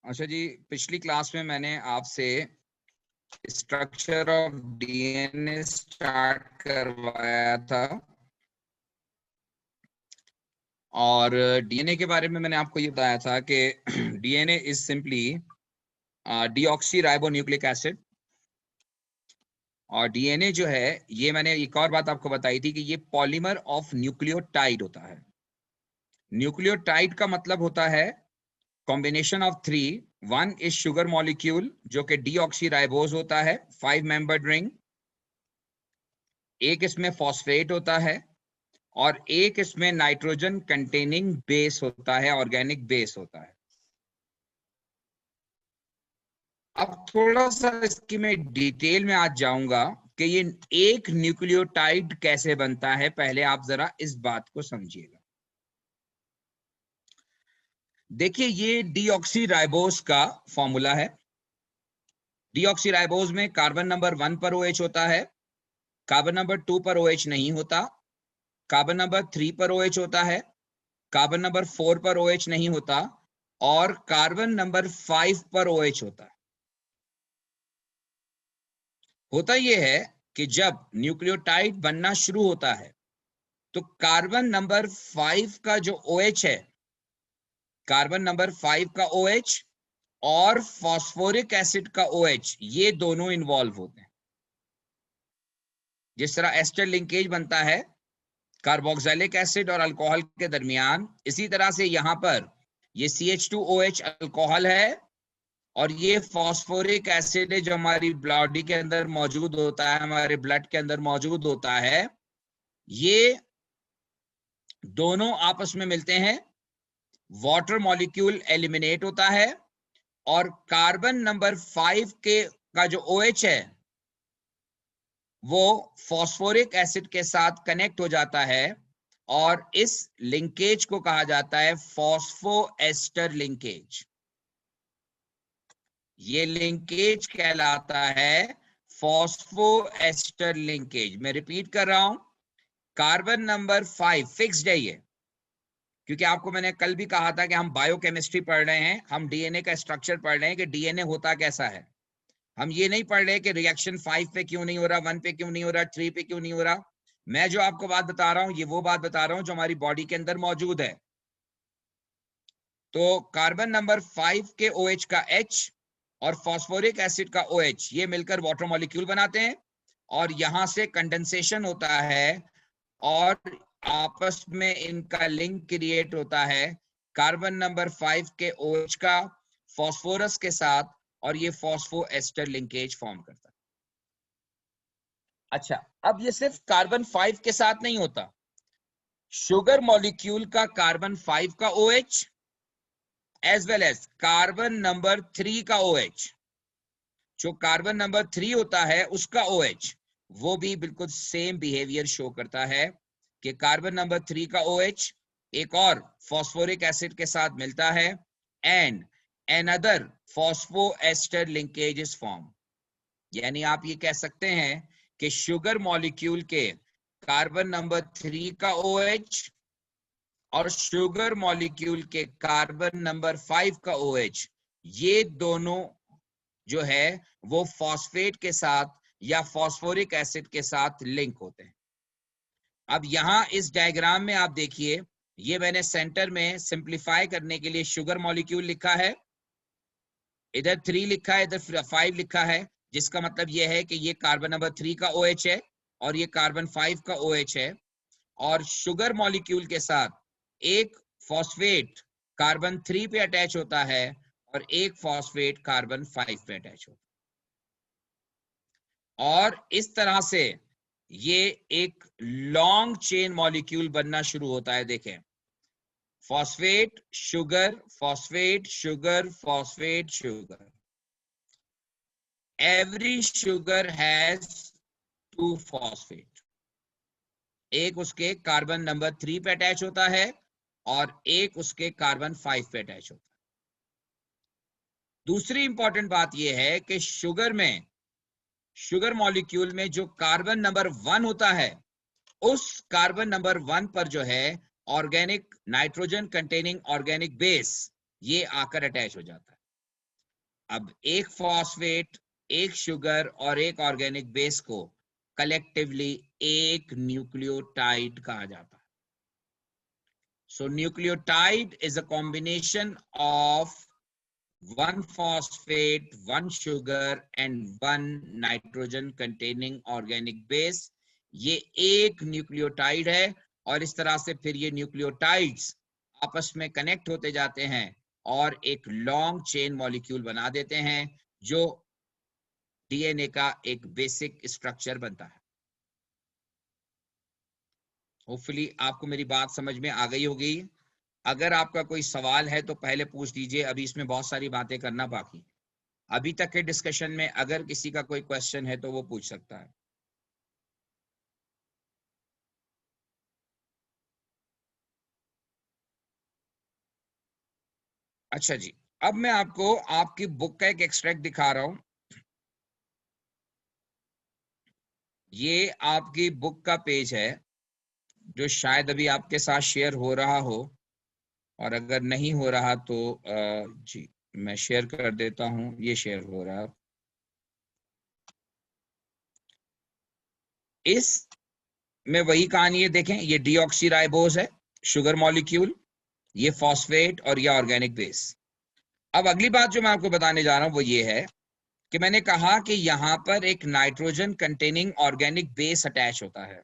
अच्छा जी, पिछली क्लास में मैंने आपसे स्ट्रक्चर ऑफ डीएनए स्टार्ट करवाया था और डीएनए के बारे में मैंने आपको ये बताया था कि DNA is simply deoxy ribo nucleic acid. और डीएनए जो है, ये मैंने एक और बात आपको बताई थी कि ये पॉलीमर ऑफ न्यूक्लियोटाइड होता है। न्यूक्लियोटाइड का मतलब होता है combination of three. One is sugar molecule जो कि डीऑक्सीराइबोज होता है, 5 मेंबर्ड रिंग। एक इसमें फॉस्फेट होता है और एक इसमें नाइट्रोजन कंटेनिंग बेस होता है, ऑर्गेनिक बेस होता है। अब थोड़ा सा इसकी मैं डिटेल में आज जाऊंगा कि ये एक न्यूक्लियोटाइड कैसे बनता है। पहले आप जरा इस बात को समझिएगा। देखिए, ये डीऑक्सीराइबोज का फॉर्मूला है। डीऑक्सीराइबोज में कार्बन नंबर 1 पर OH होता है, कार्बन नंबर 2 पर OH नहीं होता, कार्बन नंबर 3 पर OH होता है, कार्बन नंबर 4 पर OH नहीं होता और कार्बन नंबर 5 पर OH होता है। होता यह है कि जब न्यूक्लियोटाइड बनना शुरू होता है तो कार्बन नंबर 5 का जो OH है, कार्बन नंबर 5 का OH और फास्फोरिक एसिड का OH, ये दोनों इन्वॉल्व होते हैं। जिस तरह एस्टर लिंकेज बनता है कार्बोक्सिलिक एसिड और अल्कोहल के दरमियान, इसी तरह से यहां पर ये CH2OH अल्कोहल है और ये फास्फोरिक एसिड है जो हमारी बॉडी के अंदर मौजूद होता है, हमारे ब्लड के अंदर मौजूद होता है। ये दोनों आपस में मिलते हैं, वाटर मॉलिक्यूल एलिमिनेट होता है और कार्बन नंबर 5 के का जो OH है वो फास्फोरिक एसिड के साथ कनेक्ट हो जाता है और इस लिंकेज को कहा जाता है फॉस्फोएस्टर लिंकेज। ये लिंकेज कहलाता है फॉस्फोएस्टर लिंकेज। मैं रिपीट कर रहा हूं, कार्बन नंबर 5 फिक्स्ड है ये, क्योंकि आपको मैंने कल भी कहा था कि हम बायोकेमिस्ट्री पढ़ रहे हैं, हम डीएनए का स्ट्रक्चर पढ़ रहे हैं कि डीएनए होता कैसा है। हम ये नहीं पढ़ रहे कि रिएक्शन 5 पे क्यों नहीं हो रहा, 1 पे क्यों नहीं हो रहा, 3 पे क्यों नहीं हो रहा। मैं जो आपको बात बता रहा हूं, ये वो बात बता रहा हूं जो हमारी बॉडी के अंदर मौजूद है। तो कार्बन नंबर 5 के OH का H और फास्फोरिक एसिड का OH, ये मिलकर वाटर मॉलिक्यूल बनाते हैं और यहां से कंडेंसेशन होता है और आपस में इनका लिंक क्रिएट होता है कार्बन नंबर 5 के OH का फास्फोरस के साथ, और ये फॉस्फोएस्टर लिंकेज फॉर्म करता है। अच्छा, अब ये सिर्फ कार्बन 5 के साथ नहीं होता, शुगर मॉलिक्यूल का कार्बन 5 का OH as well as carbon number 3 का OH, जो कार्बन नंबर 3 होता है उसका OH, वो भी बिल्कुल सेम बिहेवियर शो करता है कि कार्बन नंबर 3 का OH एक और फॉस्फोरिक एसिड के साथ मिलता है and another phosphoester linkage is formed। यानी आप ये कह सकते हैं कि शुगर मॉलिक्यूल के कार्बन नंबर 3 का OH और शुगर मॉलिक्यूल के कार्बन नंबर 5 का OH, ये दोनों जो है वो फॉस्फेट के साथ या फॉस्फोरिक एसिड के साथ लिंक होते हैं। अब यहां इस डायग्राम में आप देखिए, ये मैंने सेंटर में सिंप्लीफाई करने के लिए शुगर मॉलिक्यूल लिखा है, इधर 3 लिखा है, इधर 5 लिखा है, जिसका मतलब यह है कि ये कार्बन नंबर 3 का OH है और ये कार्बन 5 का OH है। और शुगर मॉलिक्यूल के साथ एक फॉस्फेट कार्बन 3 पे अटैच होता है और एक फॉस्फेट कार्बन 5 पे अटैच होता है, और इस तरह से ये एक लॉन्ग चेन मॉलिक्यूल बनना शुरू होता है। देखें, phosphate sugar, phosphate sugar, phosphate sugar. Every sugar has 2 phosphate. एक उसके कार्बन नंबर 3 पे अटैच होता है और एक उसके कार्बन 5 पे अटैच होता है। दूसरी इंपॉर्टेंट बात यह है कि शुगर मॉलिक्यूल में जो कार्बन नंबर 1 होता है, उस कार्बन नंबर 1 पर जो है organic nitrogen containing organic base, ये आकर अटैच हो जाता है। अब एक फॉस्फेट, एक शुगर और एक ऑर्गेनिक बेस को कलेक्टिवली एक न्यूक्लियोटाइड कहा जाता है. So nucleotide is a combination of one phosphate, one sugar and one nitrogen containing organic base. ये एक न्यूक्लियोटाइड है और इस तरह से फिर ये न्यूक्लियोटाइड्स आपस में कनेक्ट होते जाते हैं और एक लॉन्ग चेन मॉलिक्यूल बना देते हैं जो डीएनए का एक बेसिक स्ट्रक्चर बनता है. होपफुली आपको मेरी बात समझ में आ गई होगी. अगर आपका कोई सवाल है तो पहले पूछ दीजिए. अभी इसमें बहुत सारी बातें करना बाकी. अभी तक के डिस्कशन में अगर किसी का कोई क्वेश्चन है तो वो पूछ सकता है. अच्छा जी, अब मैं आपको आपकी बुक का एक एक्सट्रैक्ट दिखा रहा हूं. ये आपकी बुक का पेज है जो शायद अभी आपके साथ शेयर हो रहा हो, और अगर नहीं हो रहा तो जी मैं शेयर कर देता हूं. ये शेयर हो रहा है. इस में वही कहानी है. देखें, ये डीऑक्सीराइबोज है, शुगर मॉलिक्यूल, ये फॉस्फेट और ये ऑर्गेनिक बेस. अब अगली बात जो मैं आपको बताने जा रहा हूं वो ये है कि मैंने कहा कि यहां पर एक nitrogen containing organic base attach होता है.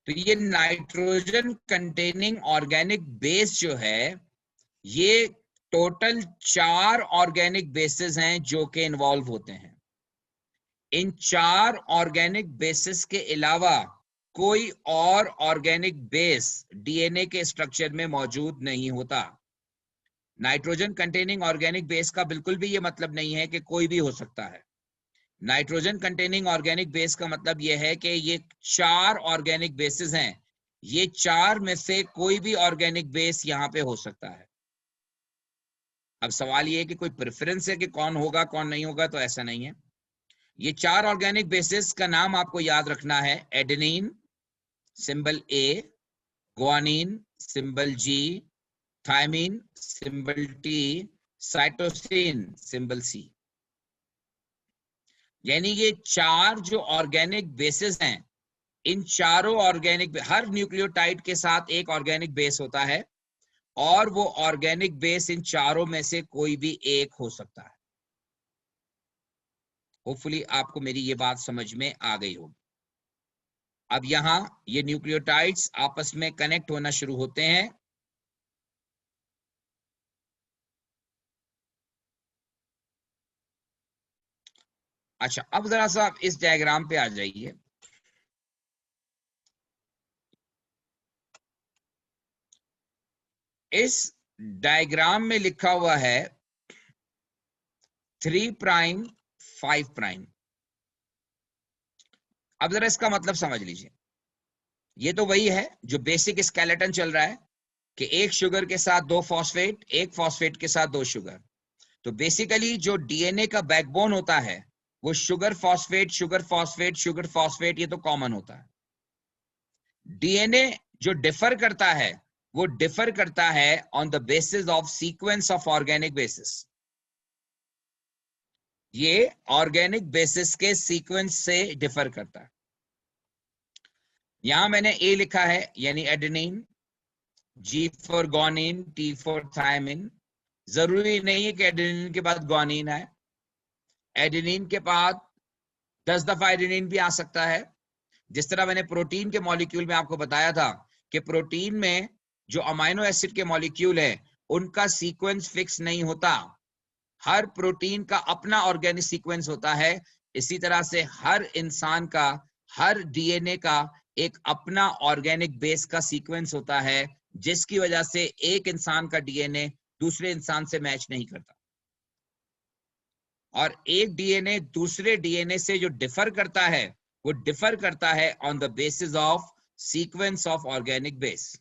तो ये नाइट्रोजन कंटेनिंग ऑर्गेनिक बेस जो है, ये टोटल 4 ऑर्गेनिक बेसेस हैं जो कि इन्वॉल्व होते हैं. इन 4 ऑर्गेनिक बेसिस के अलावा कोई और ऑर्गेनिक बेस डीएनए के स्ट्रक्चर में मौजूद नहीं होता. नाइट्रोजन कंटेनिंग ऑर्गेनिक बेस का बिल्कुल भी ये मतलब नहीं है कि कोई भी हो सकता है. नाइट्रोजन कंटेनिंग ऑर्गेनिक बेस का मतलब ये है कि ये 4 ऑर्गेनिक बेसिस हैं. ये 4 में से कोई भी ऑर्गेनिक बेस यहां पे हो सकता है. अब सवाल ये है कि कोई प्रेफरेंस है कि कौन होगा कौन नहीं होगा, तो ऐसा नहीं है. ये 4 ऑर्गेनिक बेसिस का नाम आपको याद रखना है. Adenine symbol A, guanine symbol G, thymine symbol T, cytosine symbol C. यानी ये 4 जो ऑर्गेनिक बेसिस हैं, इन चारों ऑर्गेनिक, हर न्यूक्लियोटाइड के साथ एक ऑर्गेनिक बेस होता है और वो ऑर्गेनिक बेस इन चारों में से कोई भी एक हो सकता है. होपफुली आपको मेरी ये बात समझ में आ गई होगी. अब यहां ये न्यूक्लियोटाइड्स आपस में कनेक्ट होना शुरू होते हैं. अच्छा, अब जरा सा इस डायग्राम पे आ जाइए. इस डायग्राम में लिखा हुआ है 3 प्राइम 5 प्राइम. अब जरा इसका मतलब समझ लीजिए. ये तो वही है जो बेसिक स्केलेटन चल रहा है कि एक शुगर के साथ 2 फॉस्फेट, एक फॉस्फेट के साथ 2 शुगर. तो बेसिकली जो डीएनए का बैकबोन होता है वो sugar phosphate sugar phosphate sugar phosphate, ये तो कॉमन होता है. डीएनए जो डिफर करता है वो डिफर करता है on the basis of sequence of organic bases. ये ऑर्गेनिक बेसिस के सीक्वेंस से डिफर करता है. यहां मैंने ए लिखा है यानी adenine, G for guanine, T for thymine. जरूरी नहीं है कि एडेनिन के बाद ग्वानिन है. एडेनिन के बाद 10 दफा एडेनिन भी आ सकता है. जिस तरह मैंने प्रोटीन के मॉलिक्यूल में आपको बताया था कि प्रोटीन में जो अमाइनो एसिड के मॉलिक्यूल है उनका सीक्वेंस फिक्स नहीं होता. हर प्रोटीन का अपना ऑर्गेनिक सीक्वेंस होता है. इसी तरह से हर इंसान का, हर डीएनए का एक अपना ऑर्गेनिक बेस का सीक्वेंस होता है, जिसकी वजह से एक इंसान का डीएनए दूसरे इंसान से मैच नहीं करता. और एक डीएनए दूसरे डीएनए से जो डिफर करता है वो डिफर करता है on the basis of sequence of organic base.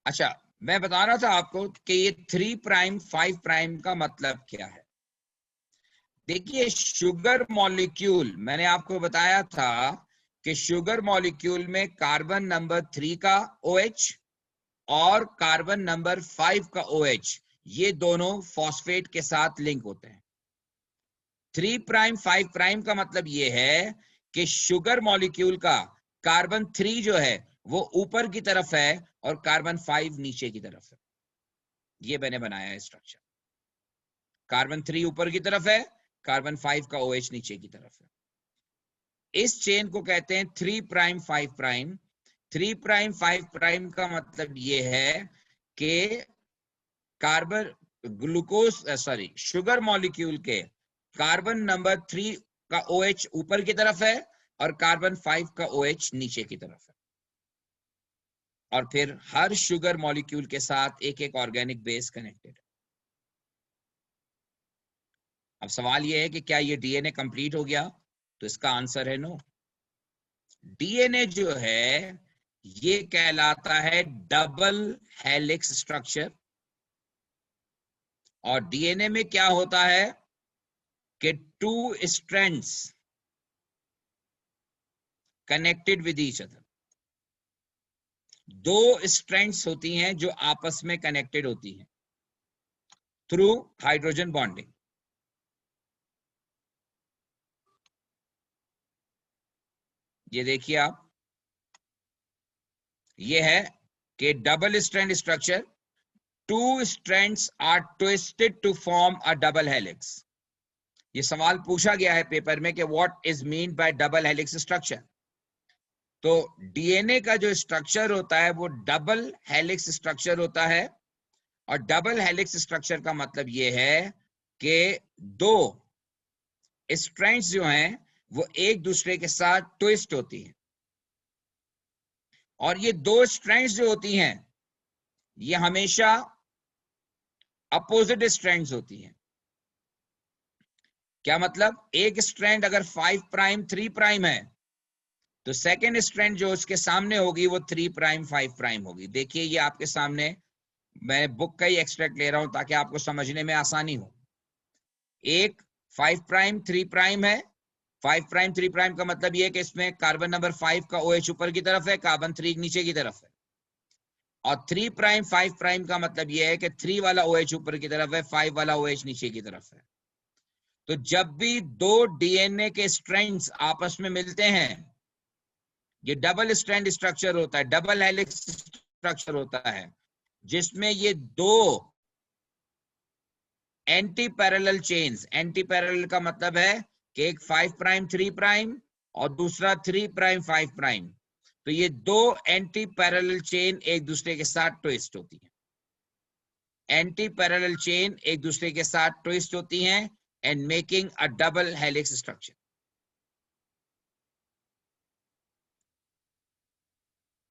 अच्छा, मैं बता रहा था आपको कि ये 3 प्राइम 5 प्राइम का मतलब क्या है. देखिए, शुगर मॉलिक्यूल, मैंने आपको बताया था कि शुगर मॉलिक्यूल में कार्बन नंबर 3 का OH और कार्बन नंबर 5 का OH, ये दोनों फॉस्फेट के साथ लिंक होते हैं। 3 प्राइम 5 प्राइम का मतलब ये है कि शुगर मॉलिक्यूल का कार्बन 3 जो है वो ऊपर की तरफ है और कार्बन 5 नीचे की तरफ है। ये मैंने बनाया है स्ट्रक्चर। कार्बन 3 ऊपर की तरफ है, कार्बन 5 का OH नीचे की तरफ है। इस चेन को कहते हैं 3 प्राइम 5 प्राइम। 3 प्राइम 5 प्राइम का मतलब ये है कि कार्बन शुगर मॉलिक्यूल के कार्बन नंबर 3 का OH ऊपर की तरफ है और कार्बन 5 का OH नीचे की तरफ है। और फिर हर शुगर मॉलिक्यूल के साथ एक एक ऑर्गेनिक बेस कनेक्टेड है। अब सवाल यह है कि क्या ये डीएनए कंप्लीट हो गया? तो इसका आंसर है नो। डीएनए जो है ये कहलाता है डबल हेलिक्स स्ट्रक्चर। और डीएनए में क्या होता है कि 2 strands connected with each other. 2 strands होती हैं जो आपस में कनेक्टेड होती हैं थ्रू हाइड्रोजन बॉन्डिंग। ये देखिए आप, ये है कि double strand structure, 2 strands are twisted to form a double helix। ये सवाल पूछा गया है पेपर में कि what is mean by double helix structure। तो डीएनए का जो स्ट्रक्चर होता है वो डबल हेलिक्स स्ट्रक्चर होता है। और डबल हेलिक्स स्ट्रक्चर का मतलब ये है कि 2 स्ट्रैंड्स जो हैं वो एक दूसरे के साथ ट्विस्ट होती हैं। और ये 2 स्ट्रैंड्स जो होती हैं ये हमेशा अपोजिट स्ट्रैंड्स होती हैं। क्या मतलब? एक स्ट्रैंड अगर 5 प्राइम 3 प्राइम है तो सेकेंड स्ट्रैंड जो उसके सामने होगी वो 3 प्राइम 5 प्राइम होगी। देखिए ये आपके सामने, मैं बुक का ही एक्सट्रैक्ट ले रहा हूं ताकि आपको समझने में आसानी हो। एक 5 प्राइम 3 प्राइम है। 5 प्राइम 3 प्राइम का मतलब ये है कि इसमें कार्बन नंबर 5 का OH ऊपर की तरफ है, कार्बन 3 नीचे की तरफ है। और 3 प्राइम 5 प्राइम का मतलब ये है कि 3 वाला OH ऊपर की तरफ है, 5 वाला OH नीचे की तरफ है। तो जब भी 2 डीएनए के स्ट्रैंड्स आपस में मिलते हैं, ये डबल स्ट्रैंड स्ट्रक्चर होता है, डबल हेलिक्स स्ट्रक्चर होता है, जिसमें ये 2 anti parallel chains, anti parallel का मतलब है कि एक 5 प्राइम 3 प्राइम और दूसरा 3 प्राइम 5 प्राइम। तो ये 2 एंटी पैरेलल चेन एक दूसरे के साथ ट्विस्ट होती है। एंटी पैरेलल चेन एक दूसरे के साथ ट्विस्ट होती हैं and making a double helix structure.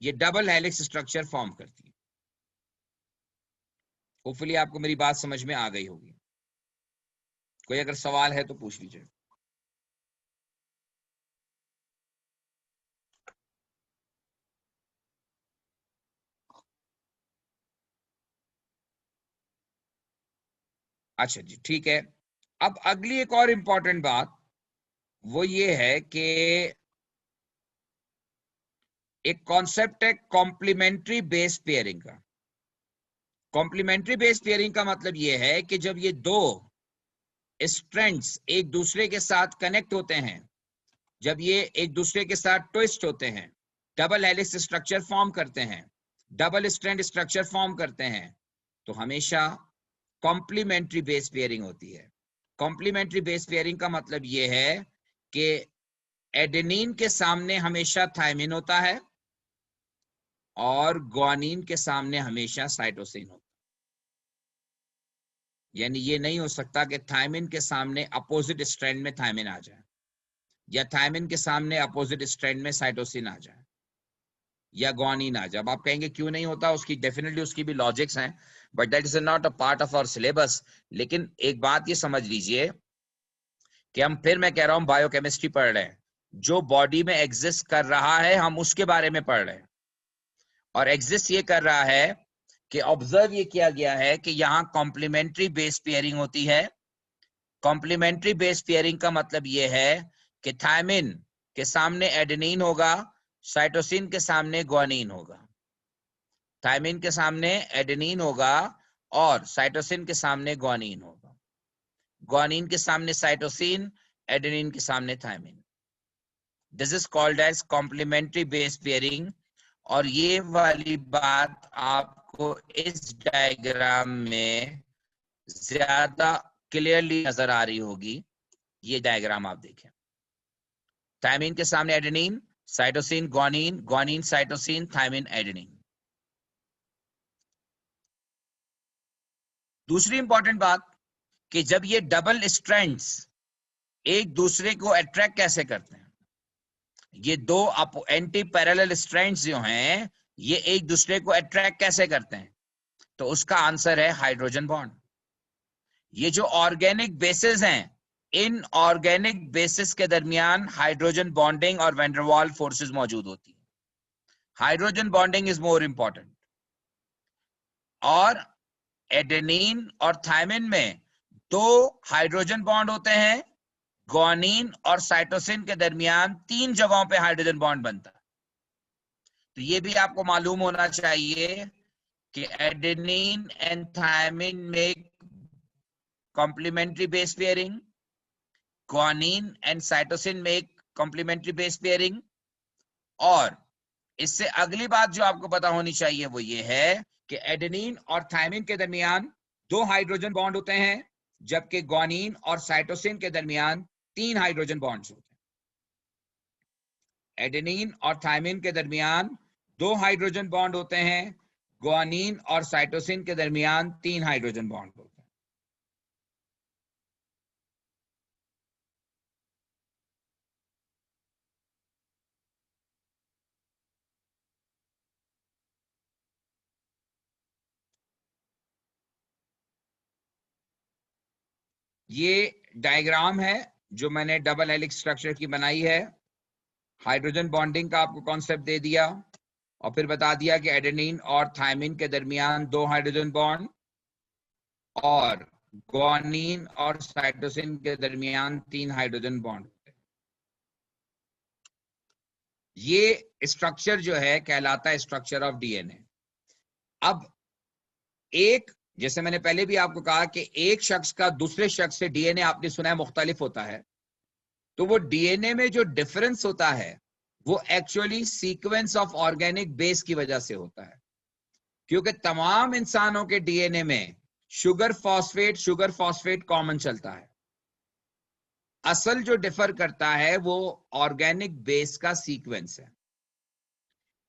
ये डबल हेलिक्स स्ट्रक्चर फॉर्म करती है। होपफुली आपको मेरी बात समझ में आ गई होगी। कोई अगर सवाल है तो पूछ लीजिए। अच्छा जी, ठीक है। अब अगली एक और इंपॉर्टेंट बात वो ये है कि एक कॉन्सेप्ट है कॉम्प्लीमेंट्री बेस पेयरिंग का। कॉम्प्लीमेंट्री बेस पेयरिंग का मतलब ये है कि जब ये 2 स्ट्रैंड्स एक दूसरे के साथ कनेक्ट होते हैं, जब ये एक दूसरे के साथ ट्विस्ट होते हैं, डबल हेलिक्स स्ट्रक्चर फॉर्म करते हैं, डबल स्ट्रैंड स्ट्रक्चर फॉर्म करते हैं, तो हमेशा कॉम्प्लीमेंट्री बेस पेयरिंग होती है। कॉम्प्लीमेंट्री बेस पेयरिंग का मतलब ये है कि एडेनिन के सामने हमेशा थायमिन होता है और ग्वानिन के सामने हमेशा साइटोसिन होता है। यानी ये नहीं हो सकता कि थायमिन के सामने अपोजिट स्ट्रैंड में थायमिन आ जाए, या थायमिन के सामने अपोजिट स्ट्रैंड में साइटोसिन आ जाए, या ग्वानिन आ जाए। अब आप कहेंगे क्यों नहीं होता? उसकी डेफिनेटली उसकी भी लॉजिक्स हैं, but that is not a part of our syllabus. लेकिन एक बात ये समझ लीजिए कि हम, फिर मैं कह रहा हूं, बायोकेमिस्ट्री पढ़ रहे हैं, जो बॉडी में एग्जिस्ट कर रहा है हम उसके बारे में पढ़ रहे हैं। और एग्जिस्ट ये कर रहा है कि ऑब्जर्व ये किया गया है कि यहाँ कॉम्प्लीमेंट्री बेस पेयरिंग होती है। कॉम्प्लीमेंट्री बेस पेयरिंग का मतलब ये है कि थायमिन के सामने एडेनिन होगा, साइटोसिन के सामने ग्वानिन होगा। थायमिन के सामने एडेनिन होगा और साइटोसिन के सामने ग्वानिन होगा, ग्वानिन के सामने साइटोसिन, एडेनिन के सामने thymine. This is called as complementary base pairing. और ये वाली बात आपको इस डायग्राम में ज्यादा क्लियरली नजर आ रही होगी। ये डायग्राम आप देखें, थायमिन के सामने adenine, cytosine guanine, guanine cytosine, thymine adenine. दूसरी इंपॉर्टेंट बात कि जब ये डबल स्ट्रैंड्स एक दूसरे को अट्रैक्ट कैसे करते हैं, ये दो एंटी पैरेलल स्ट्रैंड्स जो हैं ये एक दूसरे को अट्रैक्ट कैसे करते हैं, तो उसका आंसर है हाइड्रोजन बॉन्ड। ये जो ऑर्गेनिक बेसिस हैं, इन ऑर्गेनिक बेसिस के दरमियान हाइड्रोजन बॉन्डिंग और वैन डर वाल्स फोर्सेस मौजूद होती है। Hydrogen bonding is more important. और एडेनिन और थायमिन में दो हाइड्रोजन बॉन्ड होते हैं, ग्वानिन और साइटोसिन के दरमियान 3 जगहों पे हाइड्रोजन बॉन्ड बनता है। तो ये भी आपको मालूम होना चाहिए कि एडेनिन एंड थायमिन में complementary base pairing, guanine and cytosine में कॉम्प्लीमेंट्री बेस पेयरिंग। और इससे अगली बात जो आपको पता होनी चाहिए वो ये है कि एडेनिन और थायमिन के दरमियान 2 हाइड्रोजन बॉन्ड होते हैं, जबकि ग्वानिन और साइटोसिन के दरमियान 3 हाइड्रोजन बॉन्ड्स होते हैं। एडेनिन और थायमिन के दरमियान 2 हाइड्रोजन बॉन्ड होते हैं, ग्वानिन और साइटोसिन के दरमियान 3 हाइड्रोजन बॉन्ड होते हैं। ये डायग्राम है जो मैंने डबल हेलिक्स स्ट्रक्चर की बनाई है। हाइड्रोजन बॉन्डिंग का आपको कॉन्सेप्ट दे दिया और फिर बता दिया कि एडेनिन और थायमिन के दरमियान 2 हाइड्रोजन बॉन्ड और ग्वानिन और साइटोसिन के दरमियान 3 हाइड्रोजन बॉन्ड। ये स्ट्रक्चर जो है कहलाता है स्ट्रक्चर ऑफ डीएनए। अब एक, जैसे मैंने पहले भी आपको कहा कि एक शख्स का दूसरे शख्स से डीएनए आपने सुना है मुख्तलिफ होता है, तो वो डीएनए में जो डिफरेंस होता है वो actually sequence of organic base की वजह से होता है। क्योंकि तमाम इंसानों के डीएनए में शुगर फॉस्फेट कॉमन चलता है। असल जो डिफर करता है वो ऑर्गेनिक बेस का सीक्वेंस है,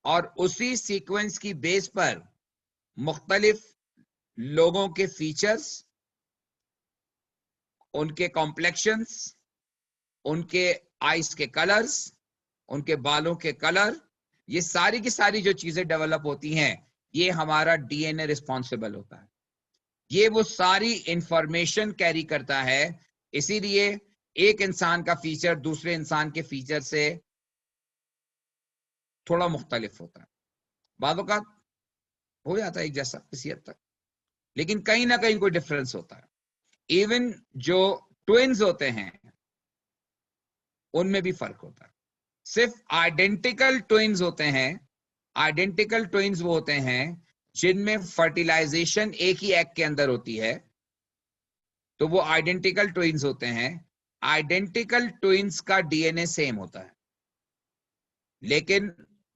और उसी सीक्वेंस की बेस पर मुख्तलिफ लोगों के फीचर्स, उनके कॉम्प्लेक्शंस, उनके आईज के कलर्स, उनके बालों के कलर, ये सारी की सारी जो चीजें डेवलप होती हैं, ये हमारा डीएनए रिस्पॉन्सिबल होता है। ये वो सारी इंफॉर्मेशन कैरी करता है। इसीलिए एक इंसान का फीचर दूसरे इंसान के फीचर से थोड़ा मुख्तलिफ होता है। बातों का हो जाता है एक जैसा किसी हद तक, लेकिन कहीं ना कहीं कोई डिफरेंस होता है। इवन जो ट्विन्स होते हैं उनमें भी फर्क होता है। सिर्फ आइडेंटिकल ट्विन्स होते हैं, आइडेंटिकल ट्विन्स वो होते हैं जिनमें फर्टिलाइजेशन एक ही एग के अंदर होती है, तो वो आइडेंटिकल ट्विन्स होते हैं। आइडेंटिकल ट्विन्स का डीएनए सेम होता है, लेकिन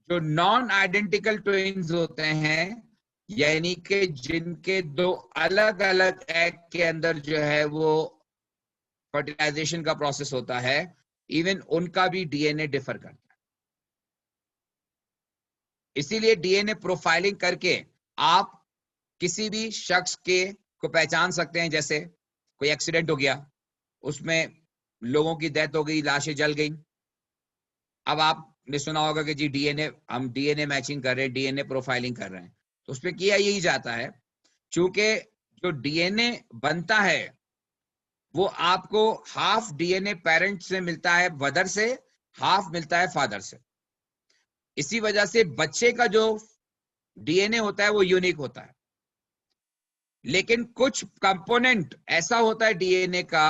जो नॉन आइडेंटिकल ट्विन्स होते हैं, यानी कि जिनके 2 अलग अलग एग के अंदर जो है वो फर्टिलाइजेशन का प्रोसेस होता है, इवन उनका भी डीएनए डिफर करता है। इसीलिए डीएनए प्रोफाइलिंग करके आप किसी भी शख्स के को पहचान सकते हैं। जैसे कोई एक्सीडेंट हो गया, उसमें लोगों की डेथ हो गई, लाशें जल गई। अब आपने सुना होगा कि जी डीएनए, हम डीएनए मैचिंग कर रहे हैं, डीएनए प्रोफाइलिंग कर रहे हैं, तो उसमें किया यही जाता है, चूंकि जो डीएनए बनता है वो आपको हाफ डीएनए पेरेंट से मिलता है, मदर से, हाफ मिलता है फादर से। इसी वजह से बच्चे का जो डीएनए होता है वो यूनिक होता है, लेकिन कुछ कंपोनेंट ऐसा होता है डीएनए का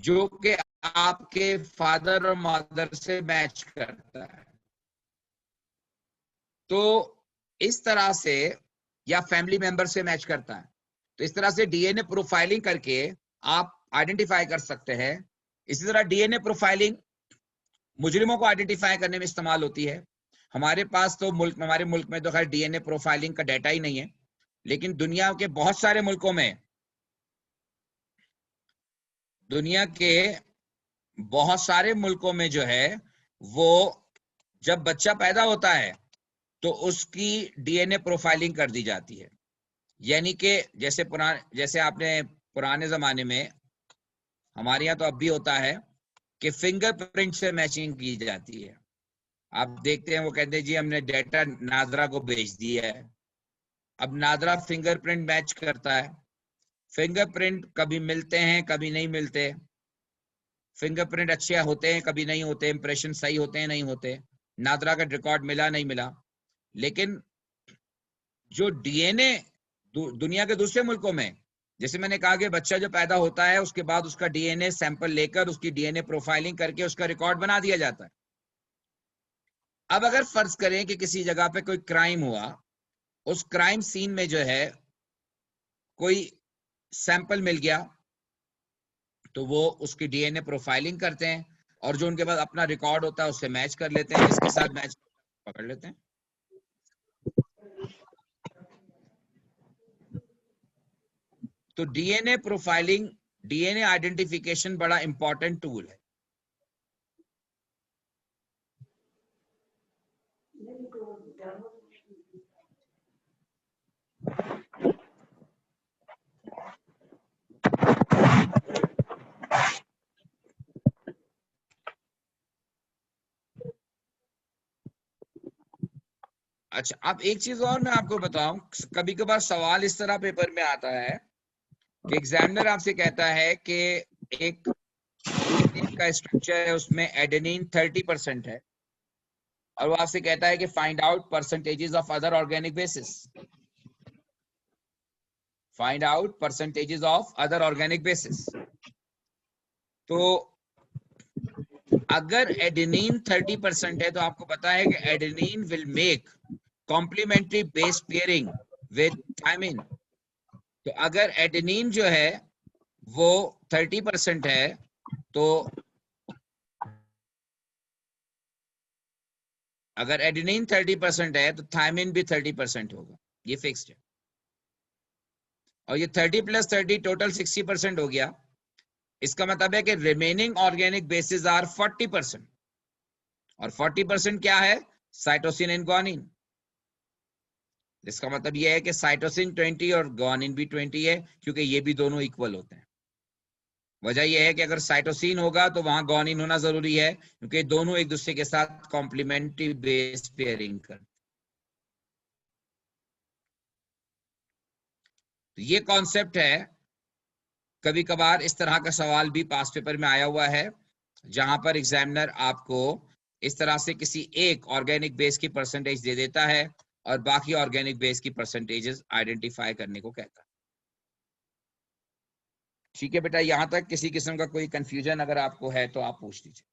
जो कि आपके फादर और मदर से मैच करता है। तो इस तरह से या फैमिली मेंबर से मैच करता है। तो इस तरह से डीएनए प्रोफाइलिंग करके आप आइडेंटिफाई कर सकते हैं। इसी तरह डीएनए प्रोफाइलिंग मुजरिमों को आइडेंटिफाई करने में इस्तेमाल होती है। हमारे पास तो हमारे मुल्क में तो खैर डीएनए प्रोफाइलिंग का डाटा ही नहीं है, लेकिन दुनिया के बहुत सारे मुल्कों में, दुनिया के बहुत सारे मुल्कों में जो है वो जब बच्चा पैदा होता है तो उसकी डीएनए प्रोफाइलिंग कर दी जाती है। यानी कि जैसे आपने पुराने जमाने में, हमारे यहाँ तो अब भी होता है कि फिंगरप्रिंट से मैचिंग की जाती है। आप देखते हैं वो कहते हैं जी हमने डेटा नादरा को भेज दिया है। अब नादरा फिंगरप्रिंट मैच करता है। फिंगरप्रिंट कभी मिलते हैं कभी नहीं मिलते, फिंगरप्रिंट अच्छे होते हैं कभी नहीं होते, इंप्रेशन सही होते हैं नहीं होते, नादरा का रिकॉर्ड मिला नहीं मिला। लेकिन जो डीएनए दुनिया के दूसरे मुल्कों में, जैसे मैंने कहा कि बच्चा जो पैदा होता है उसके बाद उसका डीएनए सैंपल लेकर उसकी डीएनए प्रोफाइलिंग करके उसका रिकॉर्ड बना दिया जाता है। अब अगर फर्ज करें कि किसी जगह पे कोई क्राइम हुआ, उस क्राइम सीन में जो है कोई सैंपल मिल गया, तो वो उसकी डीएनए प्रोफाइलिंग करते हैं और जो उनके पास अपना रिकॉर्ड होता है उससे मैच कर लेते हैं, जिसके साथ मैच पकड़ लेते हैं। तो डीएनए प्रोफाइलिंग, डीएनए आइडेंटिफिकेशन बड़ा इंपॉर्टेंट टूल है। अच्छा, अब एक चीज और मैं आपको बताऊं, कभी कभार सवाल इस तरह पेपर में आता है कि एग्जामिनर आपसे कहता है कि एक डीएनए का स्ट्रक्चर है उसमें एडेनिन 30% है और वो आपसे कहता है कि find out percentages of other organic basis, find out percentages of other organic basis. तो अगर एडेनिन 30% है तो आपको पता है कि adenine will make complementary base pairing with thymine. तो अगर एडेनिन जो है वो 30% है तो अगर एडेनिन 30% है तो थायमिन भी 30% होगा, ये फिक्स्ड है। और ये 30 + 30 टोटल 60% हो गया। इसका मतलब है कि रिमेनिंग ऑर्गेनिक बेसिस आर 40%। और 40% क्या है? Cytosine and guanine. इसका मतलब यह है कि साइटोसिन 20 और ग्वानिन भी 20 है, क्योंकि ये भी दोनों इक्वल होते हैं। वजह यह है कि अगर साइटोसिन होगा तो वहां ग्वानिन होना जरूरी है, क्योंकि दोनों एक दूसरे के साथ कॉम्प्लीमेंट्री बेस पेयरिंग कर। तो ये कॉन्सेप्ट है। कभी कभार इस तरह का सवाल भी पास पेपर में आया हुआ है, जहां पर एग्जामिनर आपको इस तरह से किसी एक ऑर्गेनिक बेस की परसेंटेज दे देता है और बाकी ऑर्गेनिक बेस की परसेंटेजेस आइडेंटिफाई करने को कहता है। ठीक है बेटा, यहां तक किसी किस्म का कोई कंफ्यूजन अगर आपको है तो आप पूछ लीजिए।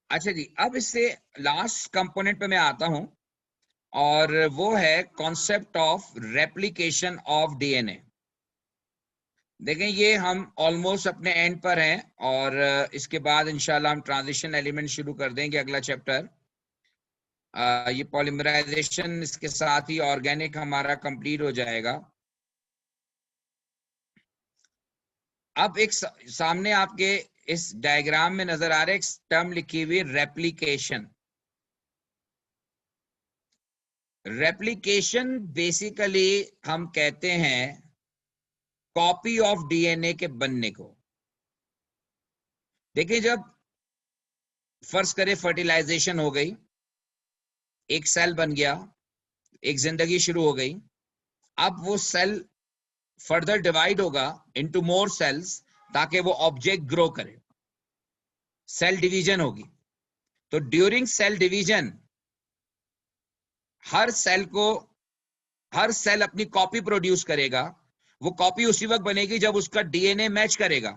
अच्छा जी, अब इससे लास्ट कंपोनेंट पे मैं आता हूं और वो है concept of replication of DNA. देखें, ये हम ऑलमोस्ट अपने एंड पर हैं और इसके बाद इंशाल्लाह हम ट्रांजिशन एलिमेंट शुरू कर देंगे, अगला चैप्टर। ये पॉलीमराइजेशन इसके साथ ही ऑर्गेनिक हमारा कंप्लीट हो जाएगा। अब एक सामने आपके इस डायग्राम में नजर आ रहा है एक टर्म लिखी हुई रेप्लिकेशन। रेप्लिकेशन बेसिकली हम कहते हैं कॉपी ऑफ डीएनए के बनने को। देखिए, जब फर्ज करें फर्टिलाइजेशन हो गई, एक सेल बन गया, एक जिंदगी शुरू हो गई। अब वो सेल फर्दर डिवाइड होगा इनटू मोर सेल्स ताकि वो ऑब्जेक्ट ग्रो करे, सेल डिवीजन होगी। तो ड्यूरिंग सेल डिवीजन हर सेल अपनी कॉपी प्रोड्यूस करेगा। वो कॉपी उसी वक्त बनेगी जब उसका डीएनए मैच करेगा।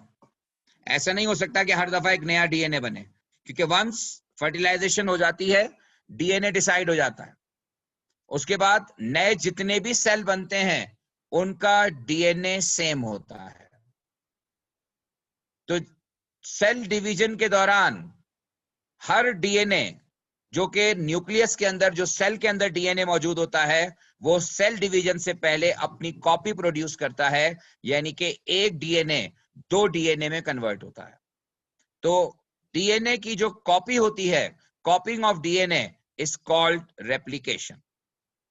ऐसा नहीं हो सकता कि हर दफा एक नया डीएनए बने, क्योंकि वंस फर्टिलाइजेशन हो जाती है डीएनए डिसाइड हो जाता है। उसके बाद नए जितने भी सेल बनते हैं उनका डीएनए सेम होता है। तो सेल डिवीजन के दौरान हर डीएनए जो कि न्यूक्लियस के अंदर, जो सेल के अंदर डीएनए मौजूद होता है, वो सेल डिवीजन से पहले अपनी कॉपी प्रोड्यूस करता है, यानी कि एक डीएनए 2 डीएनए में कन्वर्ट होता है। तो डीएनए की जो कॉपी होती है, copying of DNA is called replication.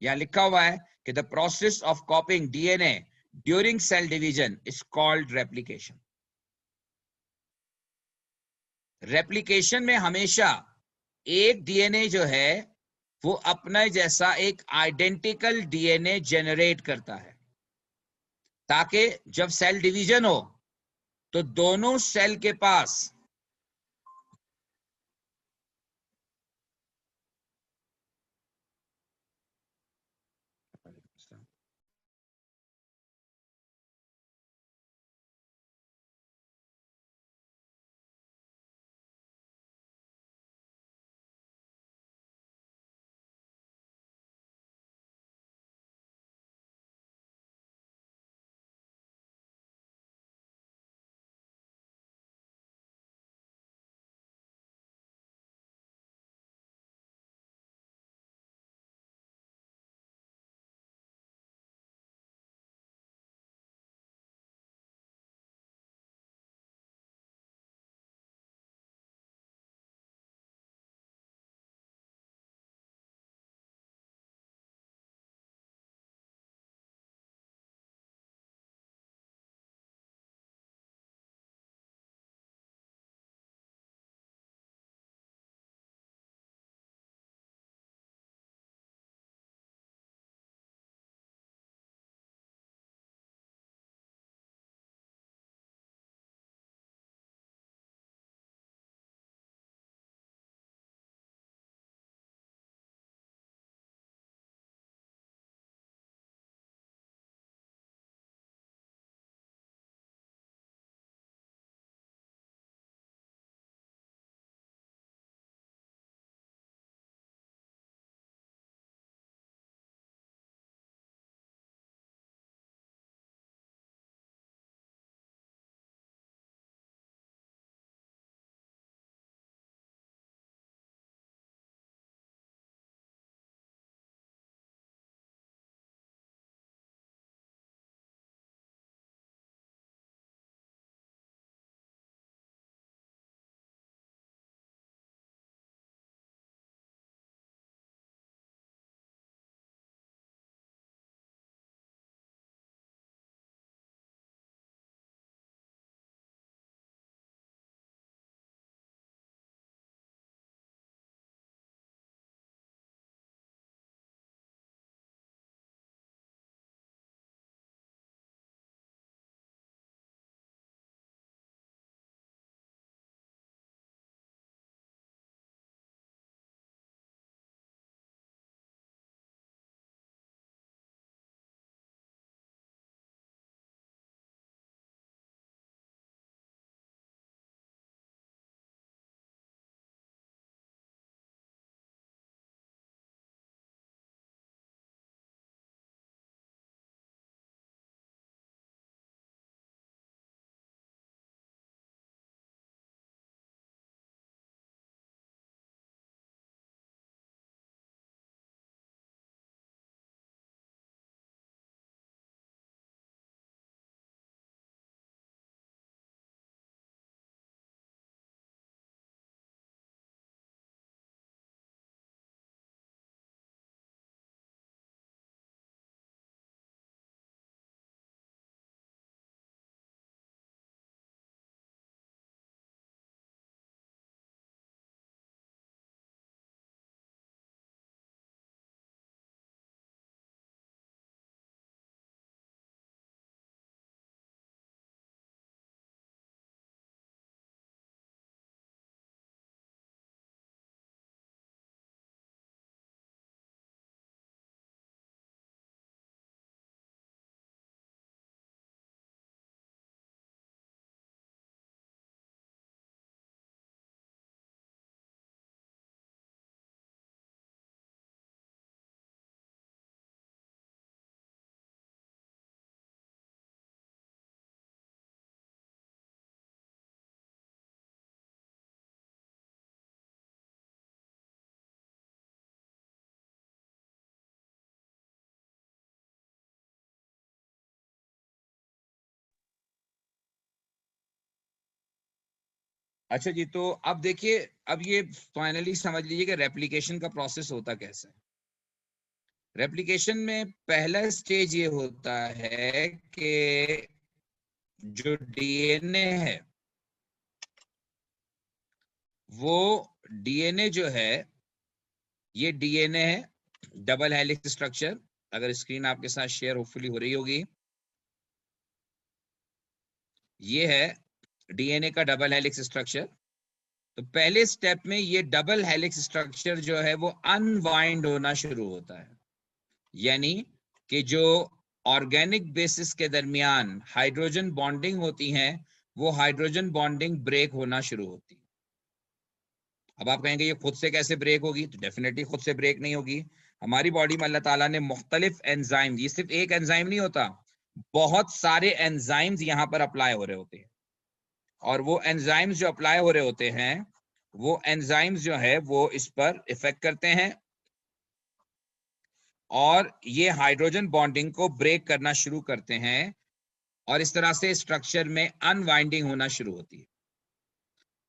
यहां लिखा हुआ है कि the process of copying DNA during cell division is called replication. Replication में हमेशा एक डीएनए जो है वो अपना जैसा एक आइडेंटिकल डीएनए जनरेट करता है, ताकि जब सेल डिवीजन हो तो दोनों सेल के पास अच्छा जी, तो अब देखिए, अब ये फाइनली समझ लीजिए कि रेप्लिकेशन का प्रोसेस होता कैसे है। रेप्लिकेशन में पहला स्टेज ये होता है कि जो डीएनए है, वो डीएनए जो है, ये डीएनए है डबल हेलिक्स स्ट्रक्चर। अगर स्क्रीन आपके साथ शेयर होपफुली हो रही होगी, ये है डीएनए का डबल हेलिक्स स्ट्रक्चर। तो पहले स्टेप में ये डबल हेलिक्स स्ट्रक्चर जो है वो अनवाइंड होना शुरू होता है, यानी कि जो ऑर्गेनिक बेसिस के दरमियान हाइड्रोजन बॉन्डिंग होती है, वो हाइड्रोजन बॉन्डिंग ब्रेक होना शुरू होती है। अब आप कहेंगे ये खुद से कैसे ब्रेक होगी, तो डेफिनेटली खुद से ब्रेक नहीं होगी। हमारी बॉडी में अल्लाह ताला ने मुख्तलिफ एंजाइम, ये सिर्फ एक एंजाइम नहीं होता, बहुत सारे एंजाइम्स यहाँ पर अप्लाई हो रहे होते हैं। और वो एंजाइम्स जो अप्लाई हो रहे होते हैं, वो एंजाइम्स जो है वो इस पर इफेक्ट करते हैं और ये हाइड्रोजन बॉन्डिंग को ब्रेक करना शुरू करते हैं, और इस तरह से स्ट्रक्चर में अनवाइंडिंग होना शुरू होती है।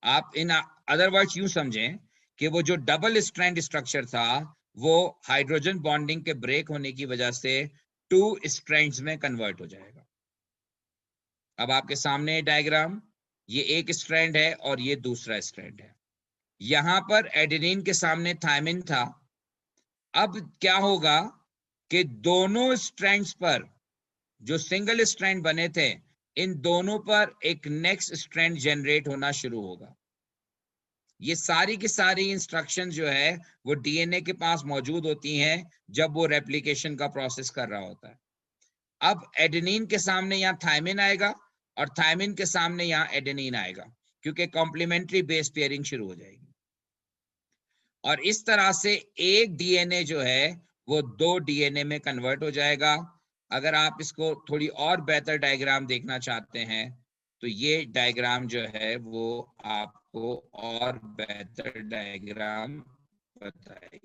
आप इन अदर वर्ड्स यूं समझें कि वो जो डबल स्ट्रैंड स्ट्रक्चर था, वो हाइड्रोजन बॉन्डिंग के ब्रेक होने की वजह से 2 स्ट्रैंड्स में कन्वर्ट हो जाएगा। अब आपके सामने डायग्राम, ये एक स्ट्रैंड है और ये दूसरा स्ट्रैंड है। यहां पर एडेनिन के सामने थायमिन था। अब क्या होगा कि दोनों स्ट्रैंड्स पर जो सिंगल स्ट्रैंड बने थे, इन दोनों पर एक नेक्स्ट स्ट्रैंड जनरेट होना शुरू होगा। ये सारी की सारी इंस्ट्रक्शन जो है वो डीएनए के पास मौजूद होती हैं जब वो रेप्लिकेशन का प्रोसेस कर रहा होता है। अब एडेनिन के सामने यहाँ थायमिन आएगा और थायमिन के सामने यहाँ एडेनिन आएगा, क्योंकि कॉम्प्लीमेंट्री बेस पेयरिंग शुरू हो जाएगी। और इस तरह से एक डीएनए जो है वो 2 डीएनए में कन्वर्ट हो जाएगा। अगर आप इसको थोड़ी और बेहतर डायग्राम देखना चाहते हैं, तो ये डायग्राम जो है वो आपको और बेहतर डायग्राम बताएगी।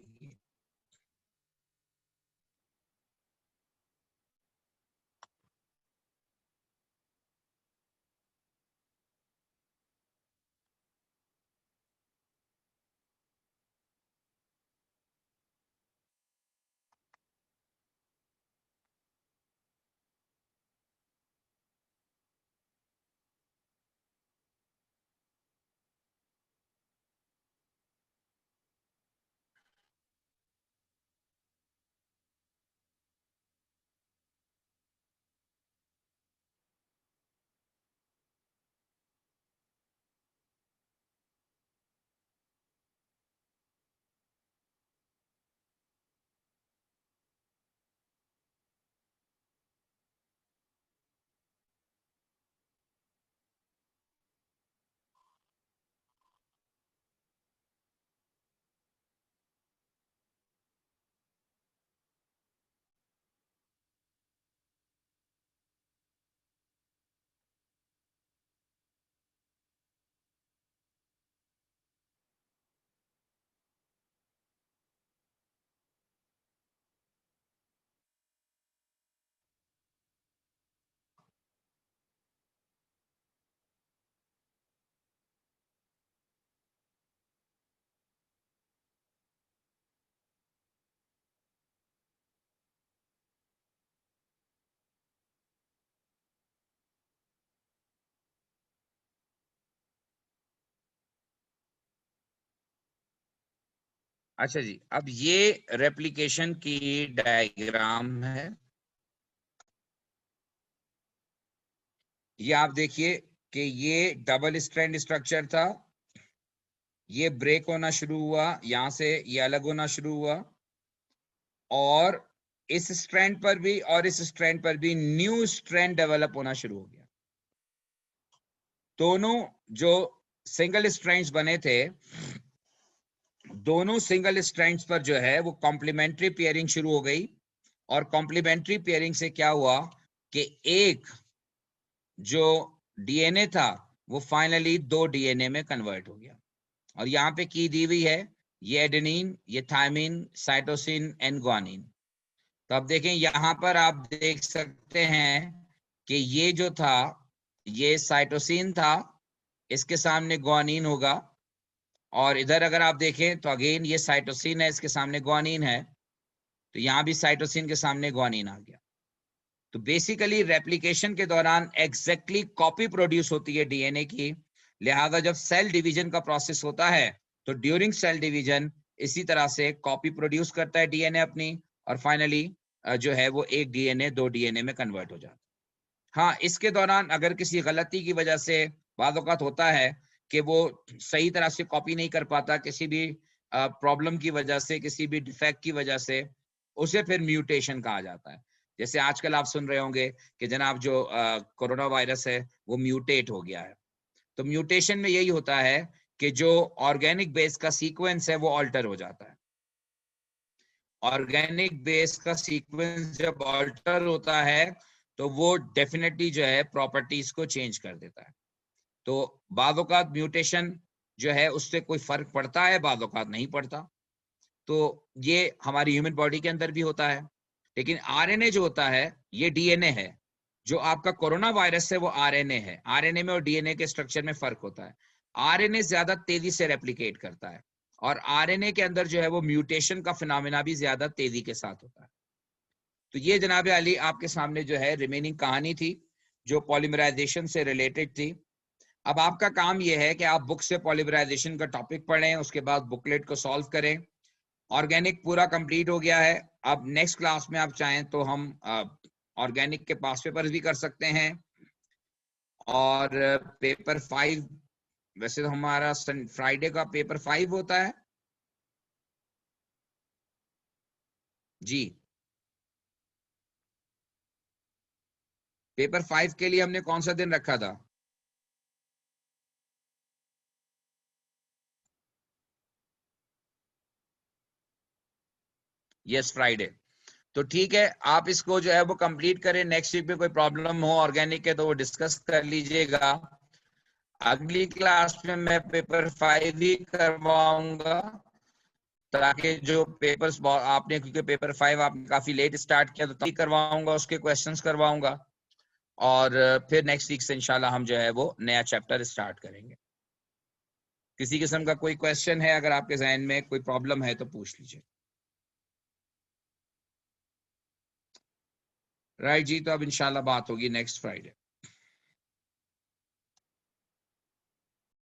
अच्छा जी, अब ये रेप्लिकेशन की डायग्राम है। ये आप देखिए कि ये डबल स्ट्रैंड स्ट्रक्चर था, ये ब्रेक होना शुरू हुआ, यहां से ये अलग होना शुरू हुआ, और इस स्ट्रैंड पर भी और इस स्ट्रैंड पर भी न्यू स्ट्रैंड डेवलप होना शुरू हो गया। दोनों जो सिंगल स्ट्रैंड्स बने थे, दोनों सिंगल स्ट्रैंड्स पर जो है वो कॉम्प्लीमेंट्री पेयरिंग शुरू हो गई, और कॉम्प्लीमेंट्री पेयरिंग से क्या हुआ कि एक जो डीएनए था वो फाइनली 2 डीएनए में कन्वर्ट हो गया। और यहाँ पे की दी हुई है, ये एडेनिन, ये थायमिन, साइटोसिन एंड ग्वानिन। तो अब देखें, यहाँ पर आप देख सकते हैं कि ये जो था ये साइटोसिन था, इसके सामने ग्वानिन होगा, और इधर अगर आप देखें तो अगेन ये साइटोसिन है, इसके सामने ग्वानिन है, तो यहाँ भी साइटोसिन के सामने ग्वानिन आ गया। तो बेसिकली रेप्लिकेशन के दौरान एग्जैक्टली कॉपी प्रोड्यूस होती है डीएनए की, लिहाजा जब सेल डिवीजन का प्रोसेस होता है तो ड्यूरिंग सेल डिवीजन इसी तरह से कॉपी प्रोड्यूस करता है डीएनए अपनी, और फाइनली जो है वो एक डीएनए 2 डीएनए में कन्वर्ट हो जाता है। हाँ, इसके दौरान अगर किसी गलती की वजह से बाद औक़ात होता है कि वो सही तरह से कॉपी नहीं कर पाता, किसी भी प्रॉब्लम की वजह से, किसी भी डिफेक्ट की वजह से, उसे फिर म्यूटेशन कहा जाता है। जैसे आजकल आप सुन रहे होंगे कि जनाब जो कोरोना वायरस है वो म्यूटेट हो गया है। तो म्यूटेशन में यही होता है कि जो ऑर्गेनिक बेस का सीक्वेंस है वो ऑल्टर हो जाता है। ऑर्गेनिक बेस का सीक्वेंस जब ऑल्टर होता है तो वो डेफिनेटली जो है प्रॉपर्टीज को चेंज कर देता है। तो बाद औक़ात म्यूटेशन जो है उससे कोई फर्क पड़ता है, बाद औक़ात नहीं पड़ता। तो ये हमारी ह्यूमन बॉडी के अंदर भी होता है। लेकिन आरएनए जो होता है ये डीएनए है। जो आपका कोरोना वायरस है वो आरएनए है। आरएनए में और डीएनए के स्ट्रक्चर में फर्क होता है। आरएनए ज्यादा तेजी से रेप्लिकेट करता है, और आरएनए के अंदर जो है वो म्यूटेशन का फिनोमेना भी ज्यादा तेजी के साथ होता है। तो ये जनाब अली आपके सामने जो है रिमेनिंग कहानी थी जो पॉलीमराइजेशन से रिलेटेड थी। अब आपका काम यह है कि आप बुक से पॉलीमराइजेशन का टॉपिक पढ़ें, उसके बाद बुकलेट को सॉल्व करें। ऑर्गेनिक पूरा कंप्लीट हो गया है। अब नेक्स्ट क्लास में आप चाहें तो हम ऑर्गेनिक के पास पेपर्स भी कर सकते हैं, और पेपर 5 वैसे तो हमारा फ्राइडे का पेपर 5 होता है जी। पेपर 5 के लिए हमने कौन सा दिन रखा था? Yes, Friday. तो ठीक है, आप इसको जो है वो कंप्लीट करें। नेक्स्ट वीक में कोई प्रॉब्लम हो ऑर्गेनिक के तो वो डिस्कस कर लीजिएगा। अगली क्लास में मैं पेपर 5 ही करवाऊंगा, ताकि जो पेपर्स आपने, क्योंकि पेपर 5 आपने काफी लेट स्टार्ट किया, तो तभी करवाऊंगा, उसके क्वेश्चंस करवाऊंगा, और फिर नेक्स्ट वीक से इंशाल्लाह हम जो है वो नया चैप्टर स्टार्ट करेंगे। किसी किस्म का कोई क्वेश्चन है अगर आपके जहन में, कोई प्रॉब्लम है तो पूछ लीजिए। राइट जी, तो अब इंशाल्लाह बात होगी नेक्स्ट फ्राइडे।